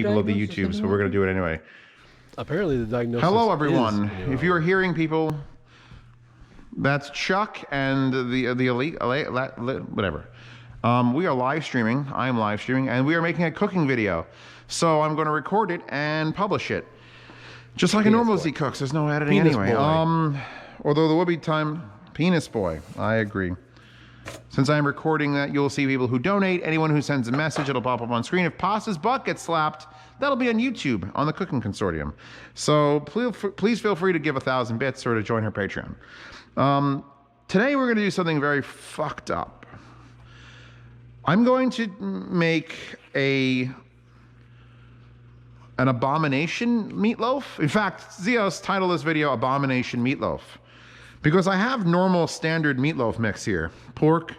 people of the YouTube, so we're going to do it anyway. Apparently the diagnosis Hello, everyone. is, if you are hearing people, that's Chuck and the elite, whatever. We are live streaming. I am live streaming, and we are making a cooking video. So I'm going to record it and publish it. Just like a normal Z Cooks. There's no editing anyway. Although there will be time. Penis boy. I agree. Since I'm recording that, you'll see people who donate. Anyone who sends a message, it'll pop up on screen. If Pasta's butt gets slapped, that'll be on YouTube on the Cooking Consortium. So please feel free to give 1,000 bits or to join her Patreon. Today we're going to do something very fucked up. I'm going to make an Abomination meatloaf. In fact, Zios titled this video Abomination Meatloaf. Because I have normal standard meatloaf mix here. Pork,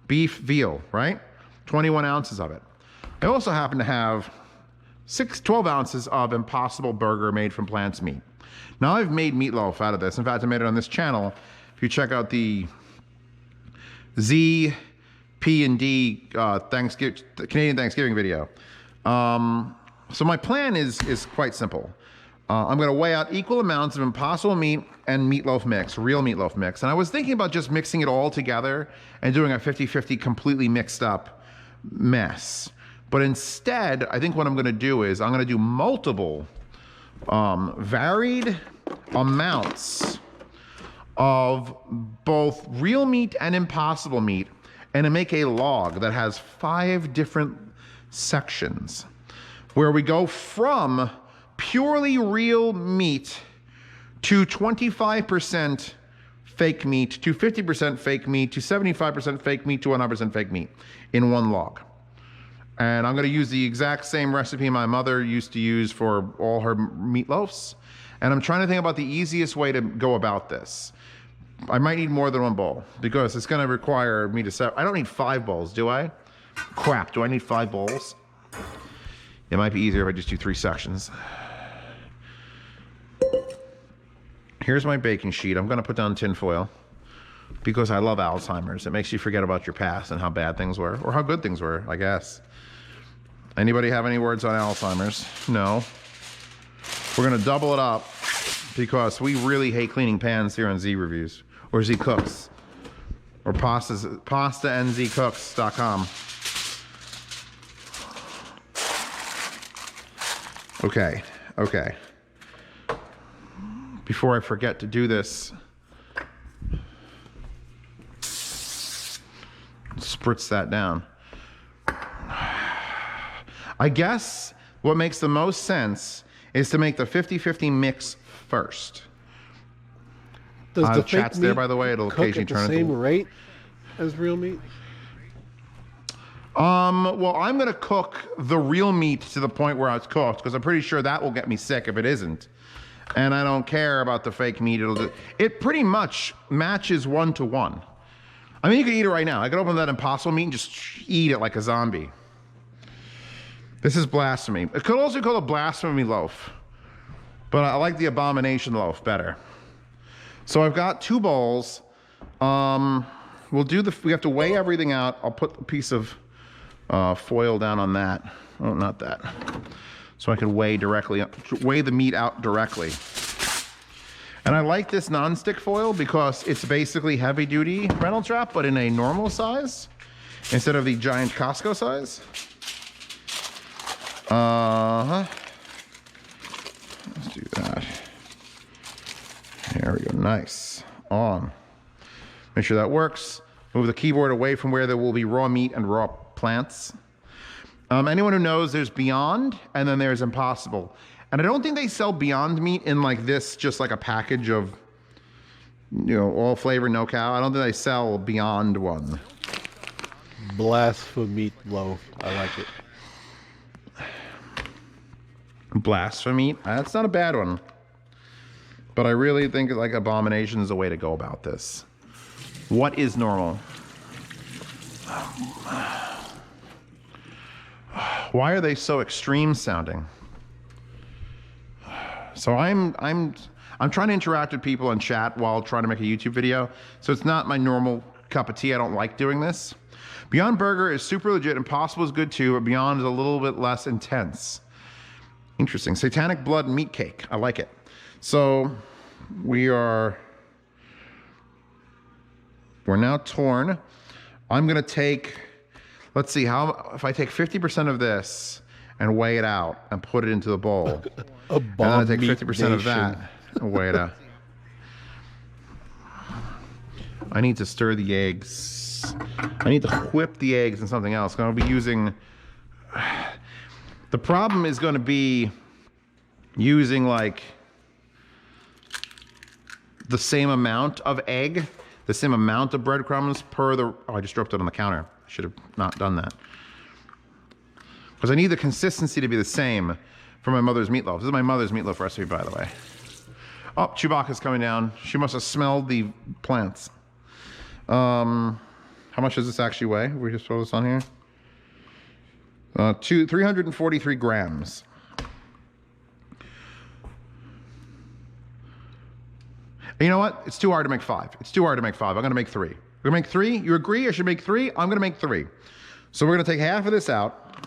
beef, veal, right? 21 ounces of it. I also happen to have 12 ounces of Impossible Burger made from plant's meat. Now I've made meatloaf out of this. In fact, I made it on this channel. If you check out the Z, P, and D Canadian Thanksgiving video. So my plan is quite simple. I'm going to weigh out equal amounts of Impossible meat and meatloaf mix, real meatloaf mix. And I was thinking about just mixing it all together and doing a 50-50 completely mixed up mess. But instead, I think what I'm going to do is I'm going to do multiple varied amounts of both real meat and Impossible meat, and to make a log that has 5 different sections where we go from purely real meat to 25% fake meat to 50% fake meat to 75% fake meat to 100% fake meat in one log. And I'm going to use the exact same recipe my mother used to use for all her meatloafs. And I'm trying to think about the easiest way to go about this. I might need more than one bowl because it's going to require me to set. I don't need 5 bowls, do I? Crap, do I need 5 bowls? It might be easier if I just do 3 sections. Here's my baking sheet. I'm going to put down tin foil because I love Alzheimer's. It makes you forget about your past and how bad things were, or how good things were, I guess. Anybody have any words on Alzheimer's? No. We're going to double it up because we really hate cleaning pans here on Z Reviews, or Z Cooks, or pastandzcooks.com. Okay. Before I forget to do this, spritz that down. I guess what makes the most sense is to make the 50-50 mix first. Does the chat's there, by the way. It'll occasionally turn into the same rate as real meat? Well, I'm going to cook the real meat to the point where it's cooked because I'm pretty sure that will get me sick if it isn't. And I don't care about the fake meat. It pretty much matches 1-to-1. I mean, you could eat it right now. I could open that Impossible meat and just eat it like a zombie. This is blasphemy. It could also be called a blasphemy loaf, but I like the Abomination loaf better. So I've got 2 bowls. We have to weigh everything out. I'll put a piece of foil down on that. Oh, not that. So I can weigh the meat out directly. And I like this non-stick foil because it's basically heavy duty Reynolds wrap, but in a normal size instead of the giant Costco size. Let's do that. There we go, nice. On. Make sure that works. Move the keyboard away from where there will be raw meat and raw plants. Anyone who knows, there's Beyond and then there's Impossible. And I don't think they sell Beyond meat in like this, just like a package of, all flavor, no cow. I don't think they sell Beyond one. Blasphemy loaf. I like it. Blasphemy? That's not a bad one. But I really think like Abomination is a way to go about this. What is normal? Why are they so extreme sounding? So I'm trying to interact with people in chat while trying to make a YouTube video. So it's not my normal cup of tea. I don't like doing this. Beyond Burger is super legit. Impossible is good too, but Beyond is a little bit less intense. Interesting. Satanic blood meat cake. I like it. So we're now torn. I'm going to take, let's see, if I take 50% of this and weigh it out and put it into the bowl. And then I take 50% of that and weigh it out. I need to stir the eggs. I need to whip the eggs in something else. I'm going to be using, the problem is going to be using like the same amount of egg, the same amount of breadcrumbs per the, oh, I just dropped it on the counter. I should have not done that. Because I need the consistency to be the same for my mother's meatloaf. This is my mother's meatloaf recipe, by the way. Oh, Chewbacca's coming down. She must have smelled the plants. How much does this actually weigh? We just throw this on here. 343 grams. And you know what? It's too hard to make 5. It's too hard to make 5. I'm gonna make 3. We're gonna make 3. You agree I should make 3? I'm gonna make 3. So we're gonna take half of this out,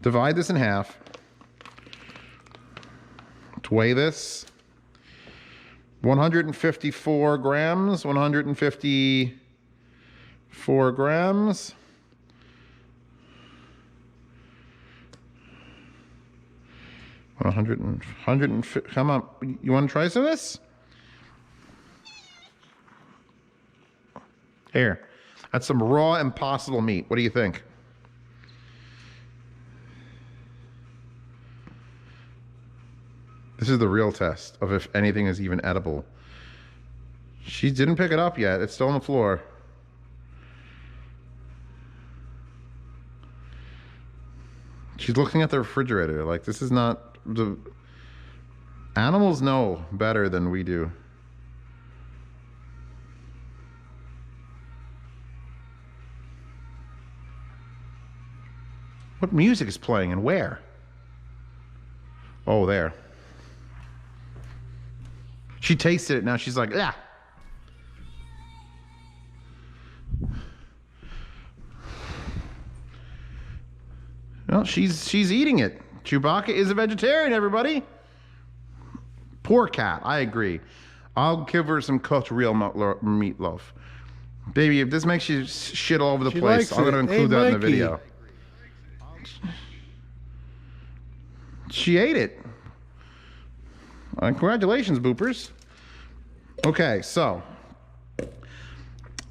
divide this in half, to weigh this. 154 grams, 154 grams. 100, come on, you want to try some of this? Here, that's some raw impossible meat. What do you think? This is the real test of if anything is even edible. She didn't pick it up yet. It's still on the floor. She's looking at the refrigerator like this is not the animals know better than we do. What music is playing and where? Oh, there. She tasted it, now she's like, ah. Well, she's eating it. Chewbacca is a vegetarian, everybody. Poor cat, I agree. I'll give her some cooked real meatloaf. Baby, if this makes you shit all over the place, I'm gonna include that in the video. She ate it. Congratulations, boopers. Okay, so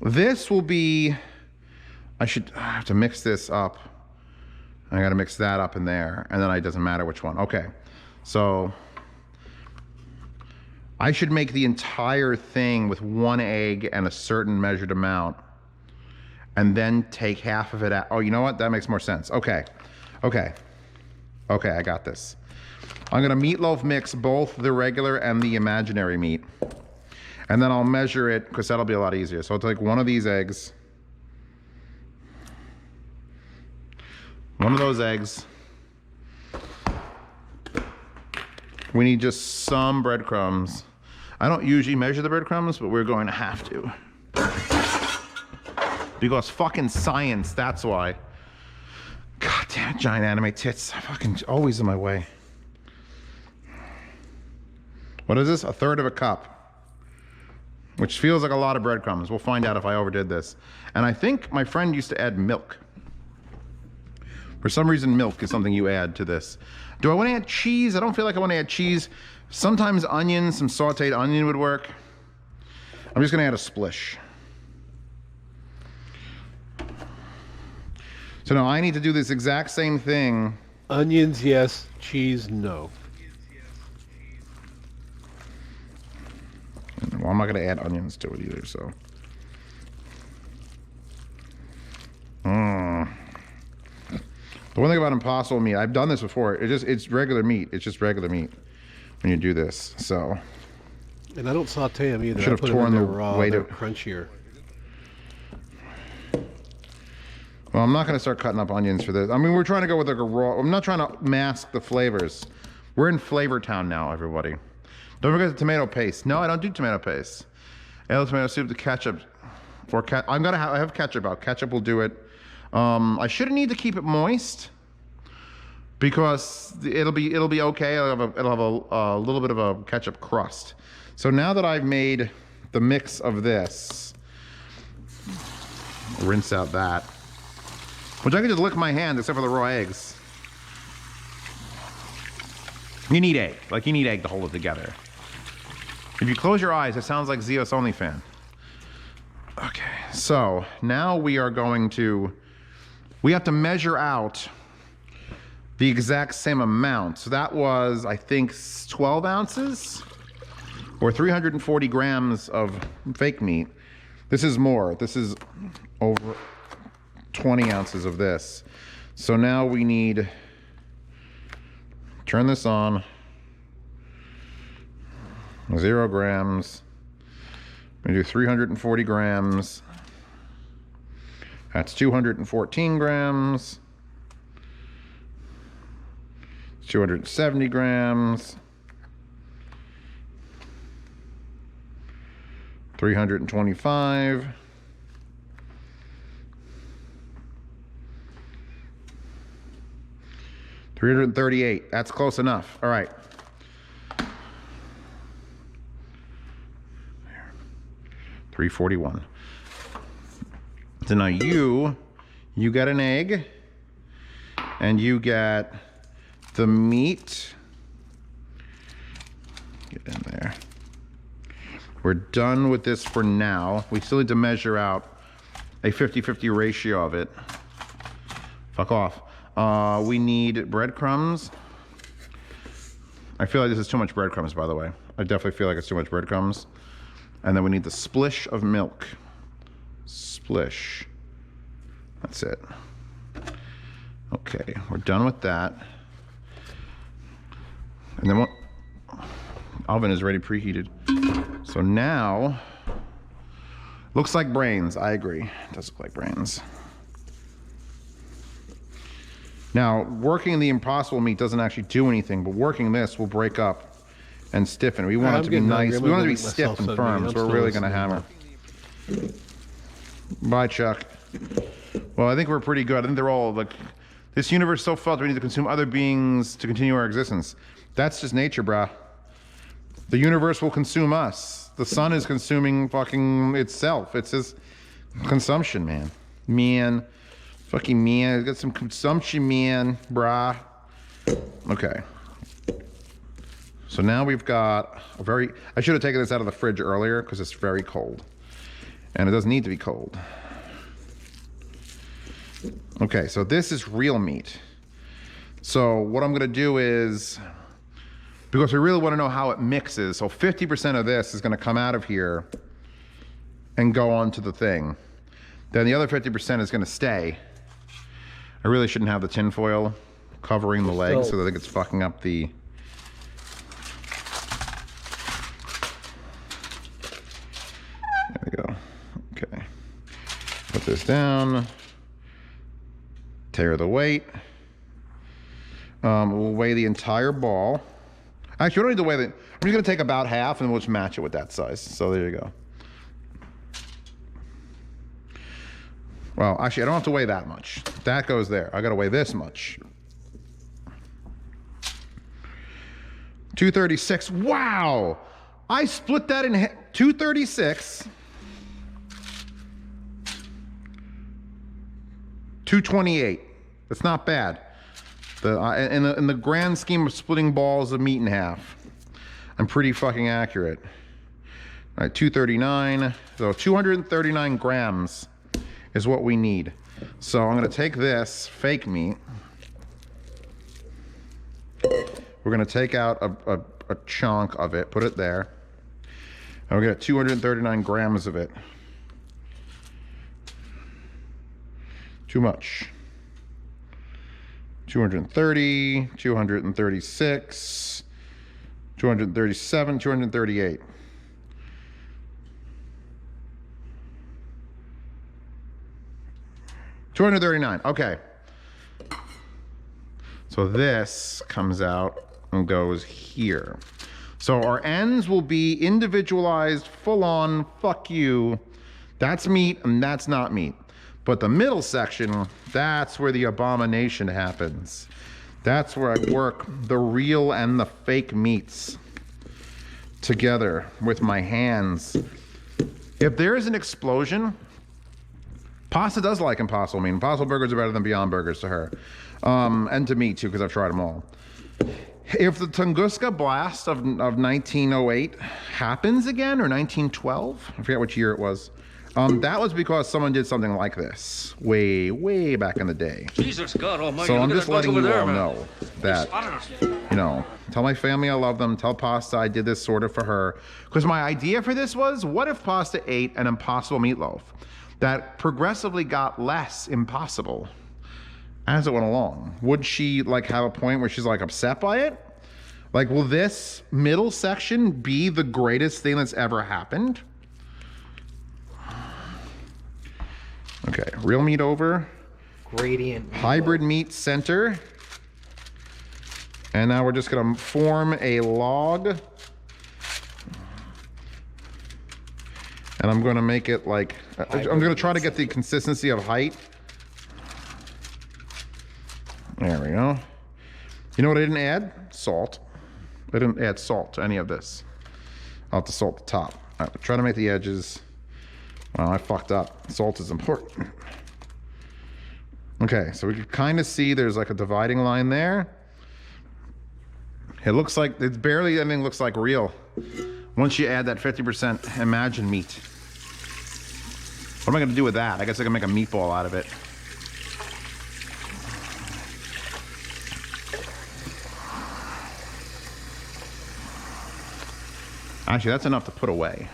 this will be, I have to mix this up. I gotta mix that up in there, and then it doesn't matter which one. Okay, so I should make the entire thing with 1 egg and a certain measured amount, and then take half of it out. Oh, you know what? That makes more sense. Okay, I got this. I'm gonna meatloaf mix both the regular and the imaginary meat. And then I'll measure it, because that'll be a lot easier. So I'll take one of these eggs. One of those eggs. We need just some breadcrumbs. I don't usually measure the breadcrumbs, but we're going to have to. Because fucking science, that's why. God damn it, giant anime tits. Fucking always in my way. What is this? 1/3 of a cup. Which feels like a lot of breadcrumbs. We'll find out if I overdid this. And I think my friend used to add milk. For some reason, milk is something you add to this. Do I want to add cheese? I don't feel like I want to add cheese. Sometimes onion, some sauteed onion would work. I'm just going to add a splish. So now I need to do this exact same thing. Onions, yes. Cheese, no. Well, I'm not going to add onions to it either, so. The one thing about impossible meat, I've done this before. It's regular meat. It's just regular meat when you do this. So. And I don't saute them either. Should have torn the weight of crunchier. Well, I'm not going to start cutting up onions for this. I mean, we're trying to go with like a raw. I'm not trying to mask the flavors. We're in Flavor Town now, everybody. Don't forget the tomato paste. No, I don't do tomato paste. Ale tomato soup, the ketchup. I have ketchup out. Ketchup will do it. I shouldn't need to keep it moist. because it'll be okay. It'll have a little bit of a ketchup crust. So now that I've made the mix of this, rinse out that, which I can just lick my hand except for the raw eggs. You need egg, like you need egg to hold it together. If you close your eyes, it sounds like Zeos Only fan. Okay, so now we are going to, we have to measure out the exact same amount. So that was, I think, 12 ounces or 340 grams of fake meat. This is more. This is over 20 ounces of this. So now we need, turn this on, 0 grams. We do 340 grams. That's 214 grams. 270 grams. 325. 338. That's close enough. All right. 341. So now you get an egg, and you get the meat. Get in there. We're done with this for now. We still need to measure out a 50-50 ratio of it. Fuck off. We need breadcrumbs. I feel like this is too much breadcrumbs, by the way. I definitely feel like it's too much breadcrumbs. And then we need the splish of milk. Splish. That's it. Okay, we're done with that. And then what? Oven is already preheated. So now, looks like brains. I agree. It does look like brains. Now, working the impossible meat doesn't actually do anything, but working this will break up and stiffen. We want it to be nice. We want it to be stiff and firm, so we're really going to hammer. Bye, Chuck. Well, I think we're pretty good. I think they're all like, this universe is so fucked, we need to consume other beings to continue our existence. That's just nature, brah. The universe will consume us. The sun is consuming fucking itself. It's just consumption, man. Man. Fucking man. Got some consumption, man, brah. Okay. So now we've got a very, I should have taken this out of the fridge earlier because it's very cold. And it doesn't need to be cold. Okay, so this is real meat. So what I'm gonna do is, because we really wanna know how it mixes, so 50% of this is gonna come out of here and go onto the thing. Then the other 50% is gonna stay. I really shouldn't have the tin foil covering the legs, so I think it's fucking up the, there we go. Okay, put this down, tear the weight. We'll weigh the entire ball. Actually, we don't need to weigh I'm just gonna take about half and we'll just match it with that size. So there you go. Well, actually, I don't have to weigh that much. That goes there. I gotta weigh this much. 236, wow! I split that in 236. 228. That's not bad. In the grand scheme of splitting balls of meat in half, I'm pretty fucking accurate. All right, 239. So 239 grams is what we need. So I'm gonna take this fake meat. We're gonna take out a chunk of it, put it there. And we're gonna get 239 grams of it. Too much. 230, 236, 237, 238. $239. Okay. So this comes out and goes here. So our ends will be individualized, full on, fuck you. That's meat and that's not meat. But the middle section, that's where the abomination happens. That's where I work the real and the fake meats together with my hands. If there is an explosion, Pasta does like Impossible Meat. Impossible Burgers are better than Beyond Burgers to her. And to me too, because I've tried them all. If the Tunguska blast of 1908 happens again, or 1912, I forget which year it was, that was because someone did something like this way, way back in the day. Jesus God Almighty! So I'm just letting you all know that, you know, tell my family I love them, tell Pasta I did this sort of for her. Because my idea for this was, what if Pasta ate an Impossible Meatloaf that progressively got less impossible as it went along? Would she like have a point where she's like upset by it? Like, will this middle section be the greatest thing that's ever happened? Okay, real meat over. Gradient. Hybrid meat center. And now we're just gonna form a log. And I'm gonna make it like, I'm gonna try to get the consistency of height. There we go. You know what I didn't add? Salt. I didn't add salt to any of this. I'll have to salt the top. All right, try to make the edges. Well, I fucked up. Salt is important. Okay, so we can kind of see there's like a dividing line there. It looks like, it's barely anything looks like real. Once you add that 50% Imagine meat. What am I gonna do with that? I guess I can make a meatball out of it. Actually, that's enough to put away.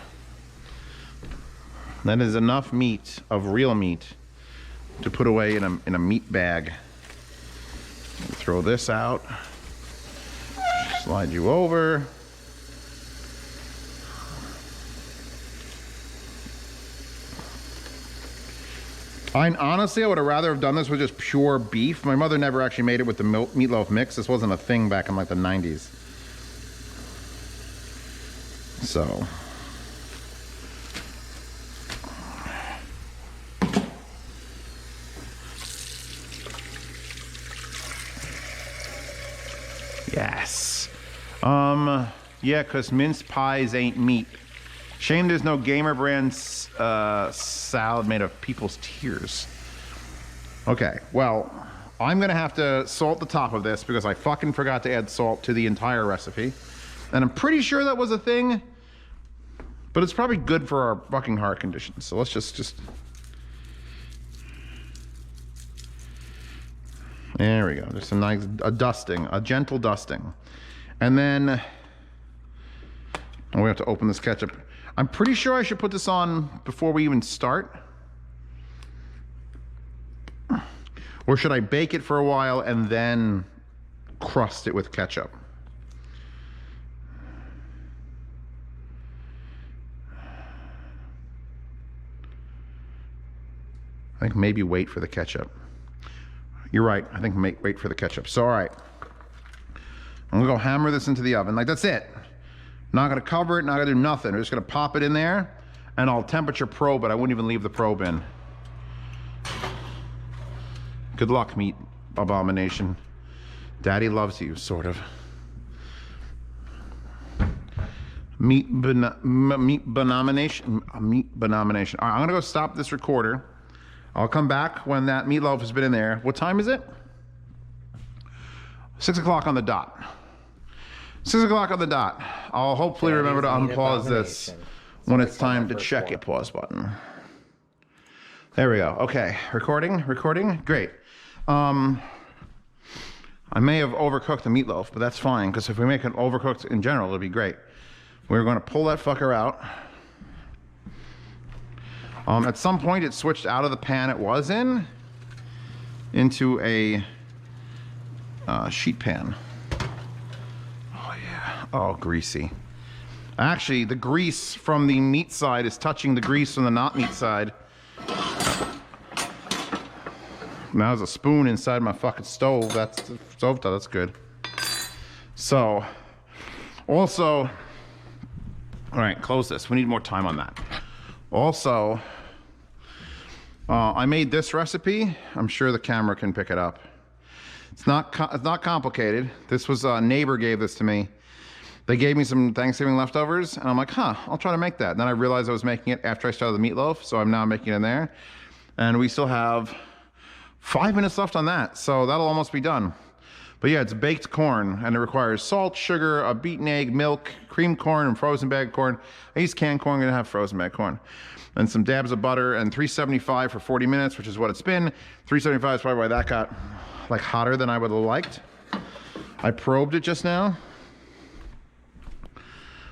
That is enough meat, of real meat, to put away in a meat bag. Throw this out. Slide you over. Honestly, I would have rather have done this with just pure beef. My mother never actually made it with the meatloaf mix. This wasn't a thing back in like the 90s. So. Yes. Yeah, because mince pies ain't meat. Shame there's no Gamer Brand salad made of people's tears. Okay, well, I'm gonna have to salt the top of this because I fucking forgot to add salt to the entire recipe. And I'm pretty sure that was a thing, but it's probably good for our fucking heart conditions. So let's just... There we go, just a nice, dusting, a gentle dusting. And then, we have to open this ketchup. I'm pretty sure I should put this on before we even start. Or should I bake it for a while and then crust it with ketchup? I think maybe wait for the ketchup. You're right, I think wait for the ketchup. So, all right. I'm gonna go hammer this into the oven. Like, that's it. Not gonna cover it, not gonna do nothing. I'm just gonna pop it in there and I'll temperature probe it. I wouldn't even leave the probe in. Good luck, meat abomination. Daddy loves you, sort of. Meat abomination. Meat abomination. All right, I'm gonna go stop this recorder. I'll come back when that meatloaf has been in there. What time is it? 6 o'clock on the dot. 6 o'clock on the dot. I'll hopefully remember to unpause this when it's time to check it. Pause button. There we go. Okay, recording, great. I may have overcooked the meatloaf, but that's fine, because if we make it overcooked in general, it'll be great. We're gonna pull that fucker out. At some point it switched out of the pan it was in into a sheet pan. Oh yeah, oh greasy. Actually, the grease from the meat side is touching the grease from the not meat side. Now there's a spoon inside my fucking stove. That's the stove top, that's good. So, also, all right, close this. We need more time on that. Also, I made this recipe. I'm sure the camera can pick it up. It's not complicated. This was a neighbor gave this to me. They gave me some Thanksgiving leftovers, and I'm like, huh, I'll try to make that. And then I realized I was making it after I started the meatloaf, so I'm now making it in there. And we still have 5 minutes left on that, so that'll almost be done. But yeah, it's baked corn, and it requires salt, sugar, a beaten egg, milk, creamed corn, and frozen bagged corn. I use canned corn, I'm gonna have frozen bagged corn. And some dabs of butter, and 375 for 40 minutes, which is what it's been. 375 is probably why that got like hotter than I would have liked. I probed it just now.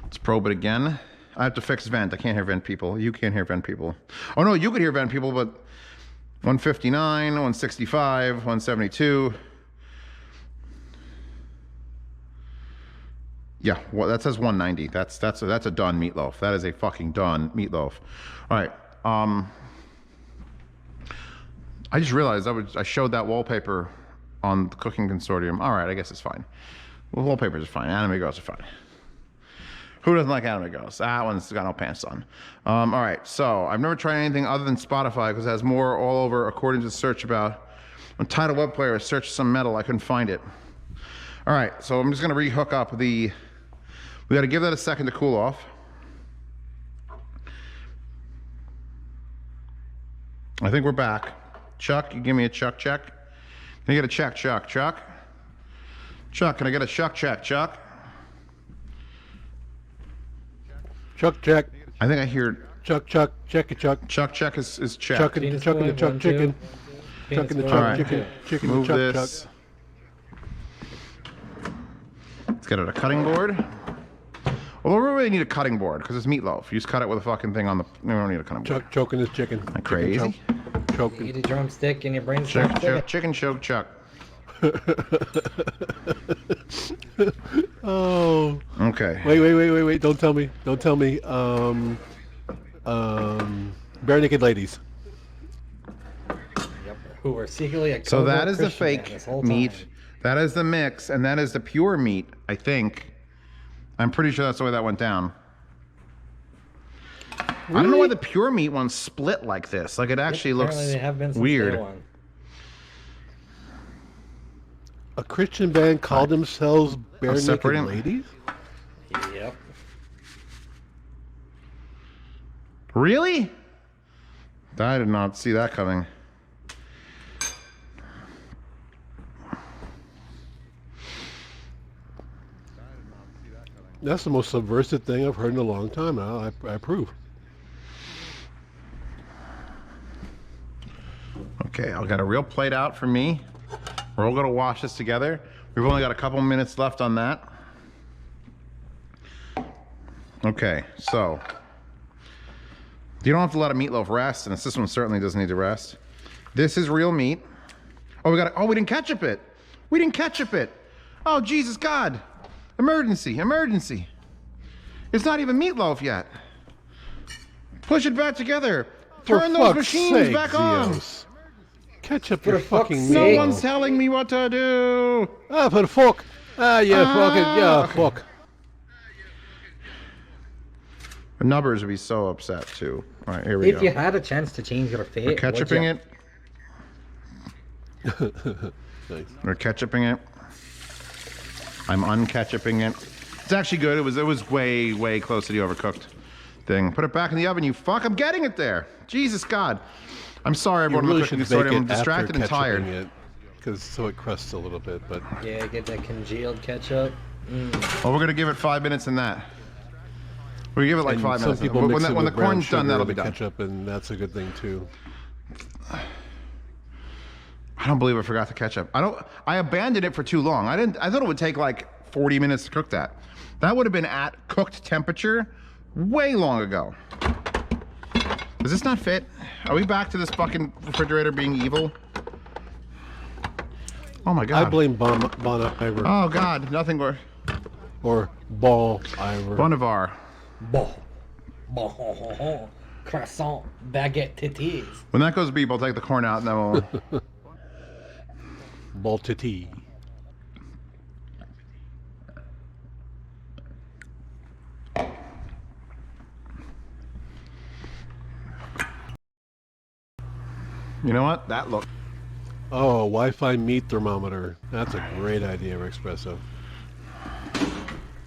Let's probe it again. I have to fix vent. I can't hear vent people. You can't hear vent people. Oh no, you could hear vent people, but 159, 165, 172. Yeah, well, that says 190. That's a done meatloaf. That is a fucking done meatloaf. All right. I just realized I showed that wallpaper on the cooking consortium. All right, I guess it's fine. Well, wallpapers are fine. Anime girls are fine. Who doesn't like anime girls? That one's got no pants on. All right, so I've never tried anything other than Spotify because it has more all over according to the search about. On Tidal Web Player, I searched some metal, I couldn't find it. All right, so I'm just gonna re-hook up the, we gotta give that a second to cool off. I think we're back. Chuck, you give me a Chuck check? Can I get a check, Chuck? Chuck? Chuck, can I get a Chuck check, Chuck? Chuck, check. I think I hear Chuck, check it, Chuck. Chuck check is check. Chucking the Chuck chicken. Chucking the Chuck chicken. Chicken Move Chuck, this. Let's get it a cutting board. Well, we really need a cutting board because it's meatloaf. You just cut it with a fucking thing on the. We don't need a cutting board. Chuck choking his chicken. Like crazy. You Choking. eat a drumstick and your brain's Chicken choke Chuck. Oh. Okay. Wait. Don't tell me. Bare naked ladies. Yep. Who were secretly a So that is the Christian band fake this whole meat. time. That is the mix, and that is the pure meat. I think. I'm pretty sure that's the way that went down. Really? I don't know why the pure meat one split like this. Like it actually looks Apparently they have been since weird. day one. A Christian band called themselves Bare Naked separating- Ladies? Yep. Really? I did not see that coming. That's the most subversive thing I've heard in a long time. I approve. Okay, I'll get a real plate out for me. We're all gonna wash this together. We've only got a couple minutes left on that. Okay, so you don't have to let a meatloaf rest, and this one certainly doesn't need to rest. This is real meat. Oh, we didn't ketchup it. We didn't ketchup it. Oh, Jesus God. Emergency. It's not even meatloaf yet. Push it back together. Turn those machines back on. Ketchup For your fuck's fucking sake. No meatloaf. one's telling me what to do. Ah, for the fuck. Fuck. The nubbers would be so upset too. All right, here we If go. you had a chance to change your fate, We're ketchuping would it. Nice. We're ketchuping it. I'm unketchuping it. It's actually good. It was way close to the overcooked thing. Put it back in the oven, you fuck. I'm getting it there. Jesus God. I'm sorry, You everyone. really I'm should cooking make this. I'm it distracted after and tired. ketchuping it, because so it crusts a little bit. But Yeah, get that congealed ketchup. Well, we're gonna give it 5 minutes in that. We give it like and 5 some minutes. people When mix it the with brown corn's done, sugar that'll and be the done. ketchup, and that's a good thing too. I don't believe I forgot the ketchup. I abandoned it for too long. I thought it would take like 40 minutes to cook that. That would have been at cooked temperature way long ago. Does this not fit? Are we back to this fucking refrigerator being evil? Oh my God. I blame Bon Iver Oh God, nothing worse. or Ball Iver. Bonavar. Bon. Croissant. Baguette titties. When that goes beep, I'll take the corn out and then we'll... Ball Titi. You know what? That look. Oh, Wi-Fi meat thermometer. That's a great idea, Espresso.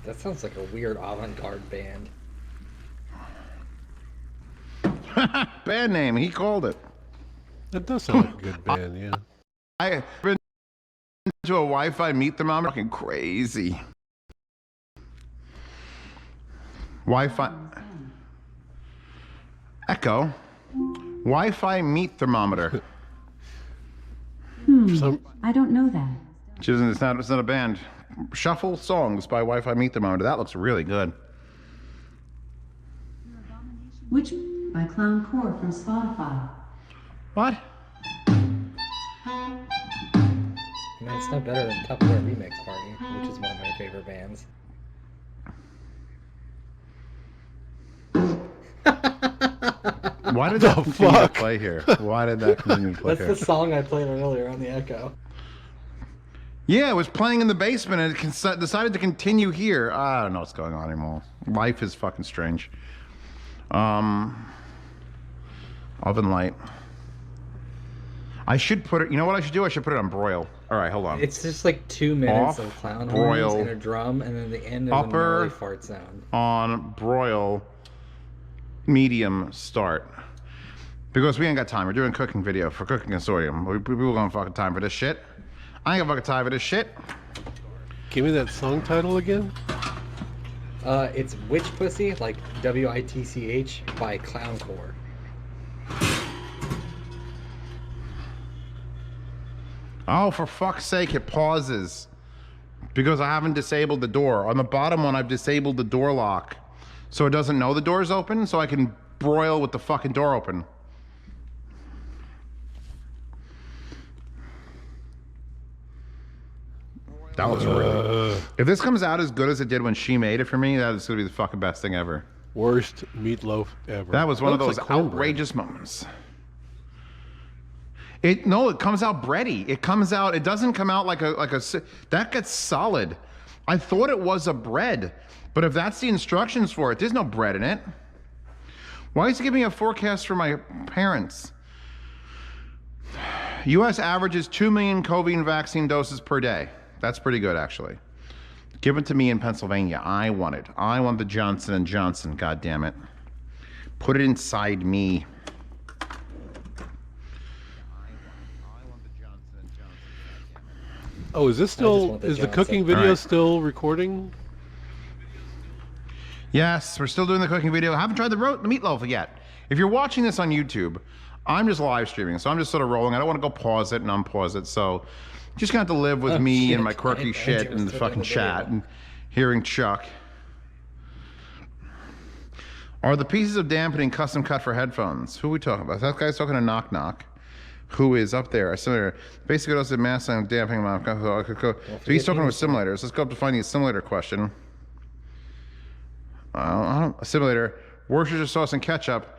That sounds like a weird avant-garde band. Bad name. He called it. That does sound like a good band, yeah. I've been to a Wi-Fi meat thermometer. Fucking crazy. Wi-Fi. Echo. Wi-Fi meat thermometer. I don't know that. It's not a band. Shuffle songs by Wi-Fi meat thermometer. That looks really good. Which by Clown Core from Spotify. What? I mean, it's no better than Tupperware Remix Party, which is one of my favorite bands. Why did that continue to play here? Why did that continue to play That's here? the song I played earlier on the Echo. Yeah, it was playing in the basement and it decided to continue here. I don't know what's going on anymore. Life is fucking strange. Oven light. I should put it, you know what I should do? I should put it on broil. All right, hold on. It's just like 2 minutes Off, of clown broil, horns and a drum, and then the end of upper, a gnarly fart sound. On broil, medium start. Because we ain't got time. We're doing a cooking video for Cooking Consortium. People gonna fucking time for this shit. I ain't got fucking time for this shit. Give me that song title again. It's Witch Pussy, like WITCH, by Clown Core. Oh, for fuck's sake, it pauses. Because I haven't disabled the door. On the bottom one, I've disabled the door lock. So it doesn't know the door's open, so I can broil with the fucking door open. That was really... If this comes out as good as it did when she made it for me, that is going to be the fucking best thing ever. Worst meatloaf ever. That was one of those Looks like cornbread. outrageous moments. It comes out bready. It comes out. It doesn't come out like a that gets solid. I thought it was a bread, but if that's the instructions for it, there's no bread in it. Why is it giving me a forecast for my parents? U.S. averages 2 million COVID vaccine doses per day. That's pretty good, actually. Give it to me in Pennsylvania. I want it. I want the Johnson & Johnson. God damn it. Put it inside me. Oh, is this still? want the Is the Johnson. cooking video Alright. still recording? Yes, we're still doing the cooking video. I haven't tried the meatloaf yet. If you're watching this on YouTube, I'm just live streaming, so I'm just sort of rolling. I don't want to go pause it and unpause it, so just gonna have to live with me shit. and my I quirky didn't shit think it was and the still fucking doing the chat video. and hearing Chuck. Are the pieces of dampening custom cut for headphones? Who are we talking about? That guy's talking to Knock Knock, who is up there. A simulator. Basically, does the mass and dampening amount. So he's talking about simulators. Let's go up to finding a simulator question. A simulator. Worcestershire sauce and ketchup.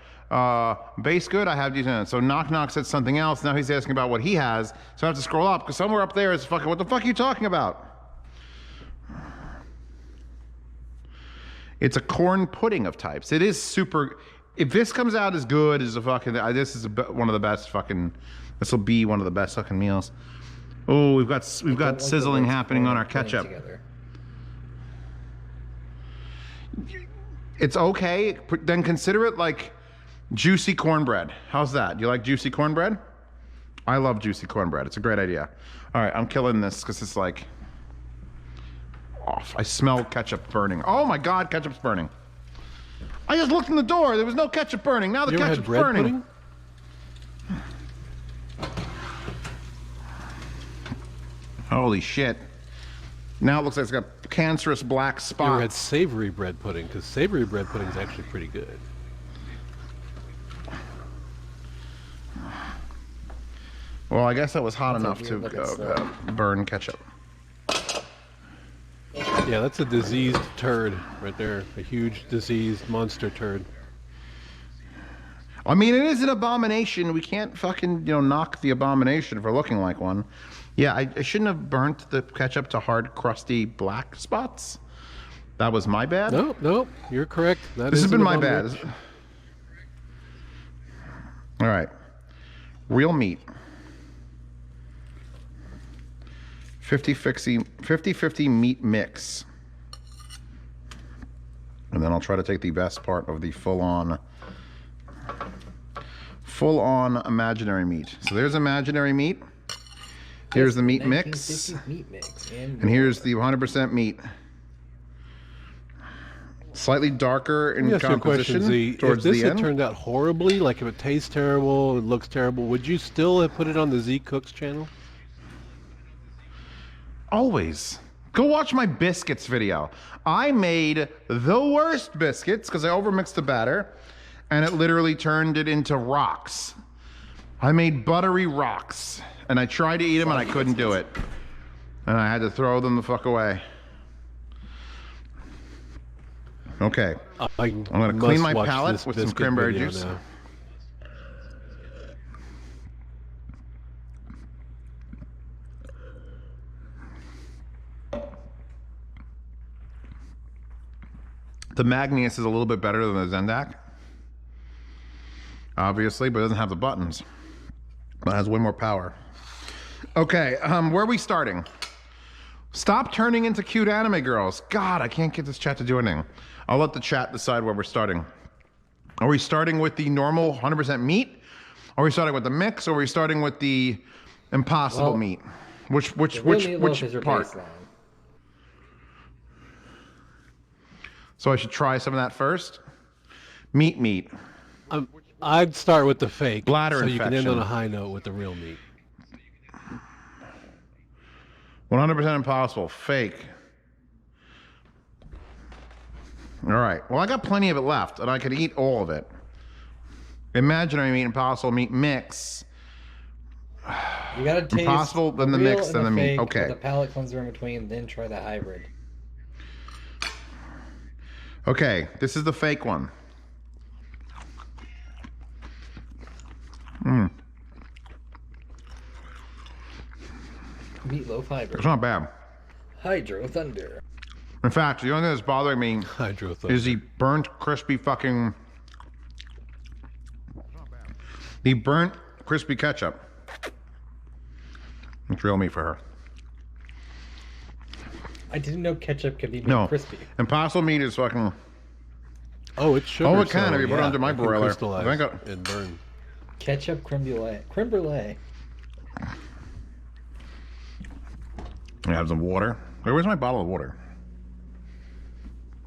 Base good. I have these in it. So Knock Knock said something else. Now he's asking about what he has. So I have to scroll up because somewhere up there is fucking. What the fuck are you talking about? It's a corn pudding of types. It is super. If this comes out as good as a fucking, this is one of the best fucking. This will be one of the best fucking meals. Oh, we've got sizzling happening on our ketchup. Together. It's okay. Then consider it like juicy cornbread. How's that? Do you like juicy cornbread? I love juicy cornbread. It's a great idea. All right, I'm killing this because it's like off. I smell ketchup burning. Oh my God, ketchup's burning. I just looked in the door. There was no ketchup burning. Now the You ever ketchup's had bread burning. pudding? Holy shit. Now it looks like it's got cancerous black You ever had spots. savory bread pudding? Because savory bread pudding is actually pretty good. Well, I guess that was hot That's a enough weird looking to stuff. burn ketchup. Yeah, that's a diseased turd right there. A huge diseased monster turd. I mean, it is an abomination. We can't fucking, knock the abomination for looking like one. Yeah, I shouldn't have burnt the ketchup to hard, crusty black spots. That was my bad. No, you're correct. This is has been an my bad. abomination. All right. Real meat. 50-50 meat mix. And then I'll try to take the best part of the full-on imaginary meat. So there's imaginary meat. Here's the meat mix. Meat mix. And here's the 100% meat. Slightly darker in composition towards the end. If this had turned out horribly, like if it tastes terrible, it looks terrible, would you still have put it on the Z Cooks channel? Always. Go watch my biscuits video. I made the worst biscuits because I overmixed the batter and it literally turned it into rocks. I made buttery rocks and I tried to eat them and I couldn't do it. And I had to throw them the fuck away. Okay, I'm gonna clean my palate with some cranberry juice. Now. The Magnius is a little bit better than the Zendak, obviously, but it doesn't have the buttons. But it has way more power. Okay, where are we starting? Stop turning into cute anime girls. God, I can't get this chat to do anything. I'll let the chat decide where we're starting. Are we starting with the normal 100% meat? Are we starting with the mix? Or are we starting with the impossible meat? Which part? Baseline. So I should try some of that first? Meat. I'd start with the fake. Bladder so infection. You can end on a high note with the real meat. 100% impossible. Fake. All right. Well, I got plenty of it left, and I could eat all of it. Imaginary meat, impossible meat mix. You gotta taste impossible, then the mix, then the meat. Okay. The palate cleanser in between, then try the hybrid. Okay, this is the fake one. Meatloaf hybrid. It's not bad. Hydro Thunder. In fact, the only thing that's bothering me is the burnt, crispy fucking... The burnt, crispy ketchup. It's real meat for her. I didn't know ketchup could be crispy. Impossible meat is fucking... Oh, it's sugar. Oh, it can if you put it under my broiler. And burn. Ketchup creme brulee. Creme brulee. I have some water. Where's my bottle of water?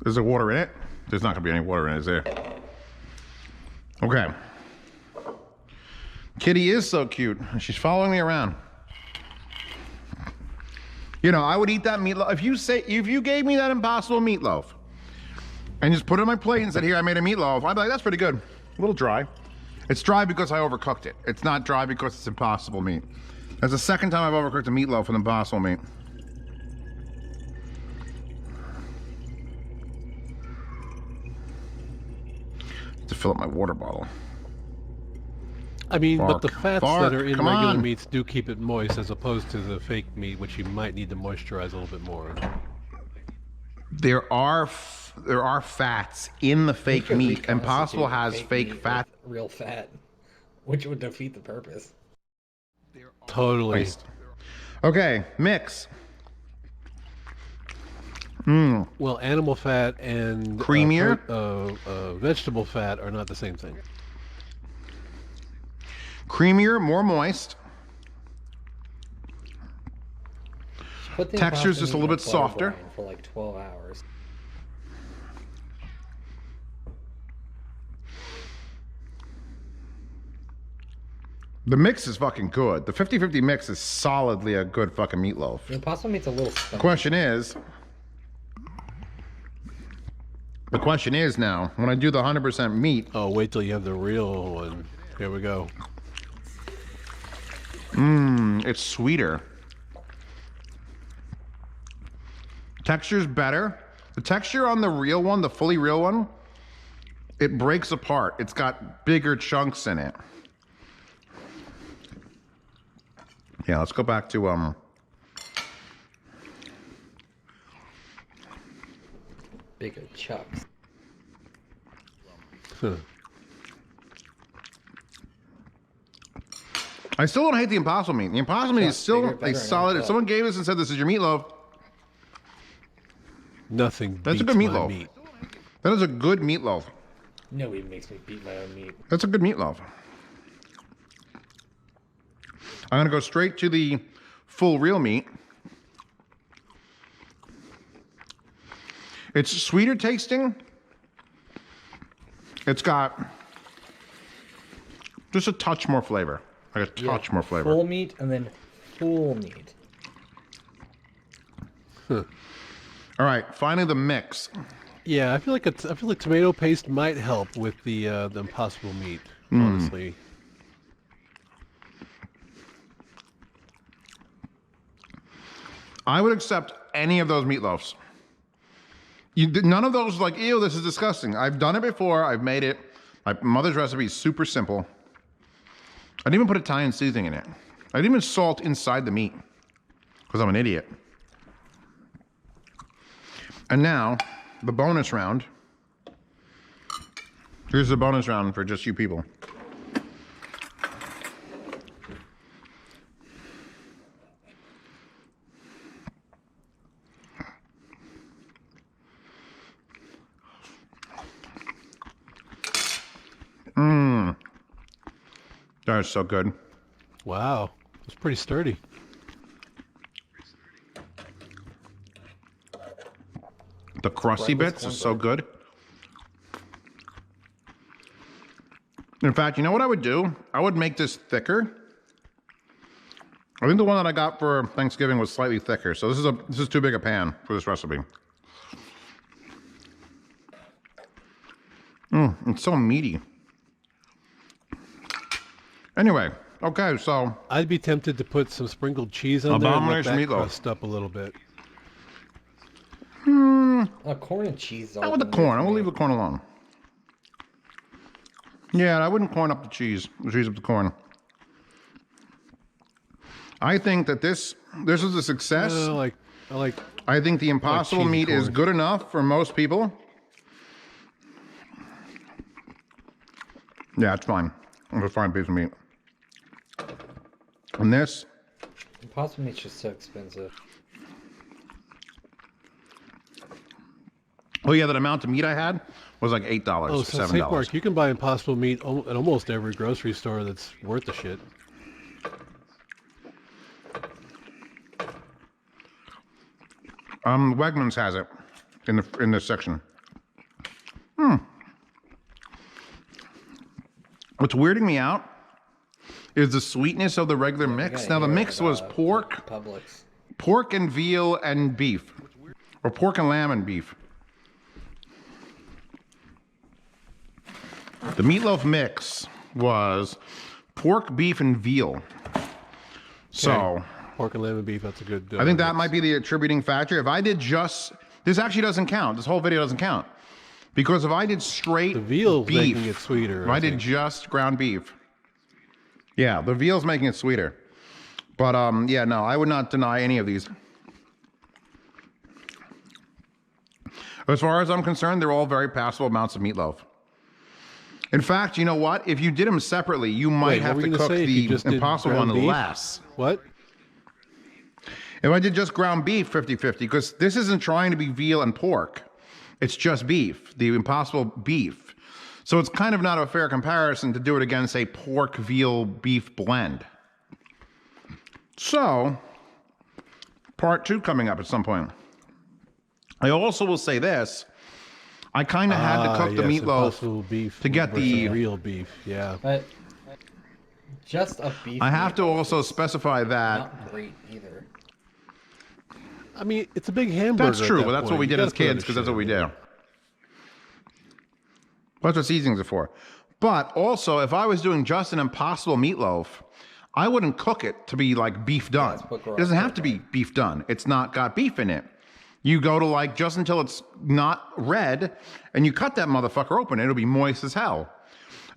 Is there water in it? There's not gonna be any water in it, is there? Okay. Kitty is so cute. She's following me around. You know, I would eat that meatloaf. If you gave me that impossible meatloaf and just put it on my plate and said, here, I made a meatloaf, I'd be like, that's pretty good. A little dry. It's dry because I overcooked it. It's not dry because it's impossible meat. That's the second time I've overcooked a meatloaf with impossible meat. To fill up my water bottle. I mean, but the fats that are in Come regular on. meats do keep it moist as opposed to the fake meat, which you might need to moisturize a little bit more. There are fats in the fake meat. Impossible has fake fat. Real fat, which would defeat the purpose. Totally. Okay, mix. Well, animal fat and Creamier? vegetable fat are not the same thing. Creamier, more moist. Texture's just a little bit softer. For like 12 hours. The mix is fucking good. The 50-50 mix is solidly a good fucking meatloaf. The impossible meat's a little The stunning. question is now, when I do the 100% meat. Oh, wait till you have the real one. Here we go. It's sweeter. Texture's better. The texture on the real one, the fully real one, it breaks apart. It's got bigger chunks in it. Yeah, let's go back to Bigger chunks. I still don't hate the Impossible Meat. The Impossible Meat is still a solid. If someone gave us and said this is your meatloaf, nothing. That's a good meatloaf. Meat. That is a good meatloaf. Nobody makes me beat my own meat. That's a good meatloaf. I'm gonna go straight to the full real meat. It's sweeter tasting. It's got just a touch more flavor. Like a touch more flavor. Full meat and then full meat. Huh. All right, finally the mix. Yeah, I feel like tomato paste might help with the Impossible Meat. Honestly. I would accept any of those meatloafs. None of those like, ew, this is disgusting. I've done it before. I've made it. My mother's recipe is super simple. I didn't even put Italian seasoning in it. I didn't even salt inside the meat because I'm an idiot. And now, the bonus round. Here's the bonus round for just you people. That is so good. Wow, it's pretty sturdy. The crusty bits is so good. In fact, you know what I would do? I would make this thicker. I think the one that I got for Thanksgiving was slightly thicker, so this is too big a pan for this recipe. It's so meaty. Anyway, okay, so I'd be tempted to put some sprinkled cheese on there and let that meatloaf. Crust up a little bit. Corn and cheese. Not with the corn. I will leave the corn alone. Yeah, I wouldn't corn up the cheese up the corn. I think that this is a success. I think the Impossible Meat is good enough for most people. Yeah, it's fine. It's a fine piece of meat. And this? Impossible Meat's just so expensive. Oh yeah, that amount of meat I had was like $8 or $7. St. Mark, you can buy Impossible Meat at almost every grocery store that's worth the shit. Wegmans has it in this section. What's weirding me out is the sweetness of the regular mix. Now the mix was pork and veal and beef, or pork and lamb and beef. The meatloaf mix was pork, beef, and veal. So pork and lamb and beef, that's a good I think that might be the attributing factor. If I did just, this actually doesn't count. This whole video doesn't count. Because if I did straight the veal's beef, making it sweeter. If I did just ground beef. Yeah, the veal's making it sweeter. But yeah, no, I would not deny any of these. As far as I'm concerned, they're all very passable amounts of meatloaf. In fact, you know what? If you did them separately, you might have to cook the Impossible one less. What? If I did just ground beef 50-50, because this isn't trying to be veal and pork. It's just beef, the Impossible beef. So it's kind of not a fair comparison to do it against a pork, veal, beef blend. So, part 2 coming up at some point. I also will say this. I kind of had to cook the meatloaf beef to get the real beef, yeah. But just a beef. I have to also specify that. Not great either. I mean, it's a big hamburger. That's true, but that's what we did as kids because that's what we do. That's what seasonings are for. But also, if I was doing just an Impossible meatloaf, I wouldn't cook it to be like beef done. It doesn't have to be beef done. It's not got beef in it. You go to like just until it's not red, and you cut that motherfucker open. It'll be moist as hell.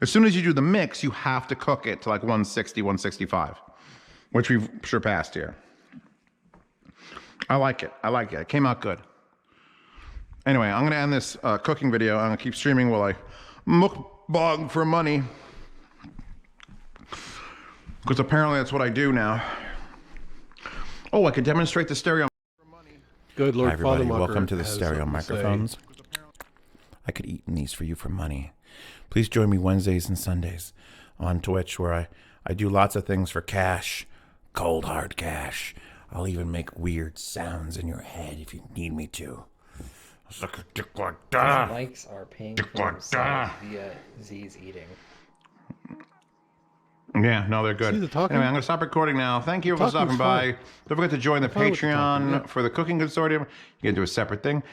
As soon as you do the mix, you have to cook it to like 160, 165, which we've surpassed here. I like it. I like it. It came out good. Anyway, I'm going to end this cooking video. I'm going to keep streaming while I mukbang for money. Because apparently that's what I do now. Oh, I could demonstrate the stereo. Good Lord, Hi, everybody. Father Welcome to the has stereo something to say. microphones. I could eat in these for you for money. Please join me Wednesdays and Sundays on Twitch, where I do lots of things for cash, cold hard cash. I'll even make weird sounds in your head if you need me to. Suck a dick like that. These mics are paying Dick for like themselves that. via Z's eating. Yeah, no, they're good. See the talking? Anyway, I'm going to stop recording now. Thank you for Talking's stopping by. fine. Don't forget to join the fine with the talking, Patreon yeah. for the Cooking Consortium. You can do a separate thing.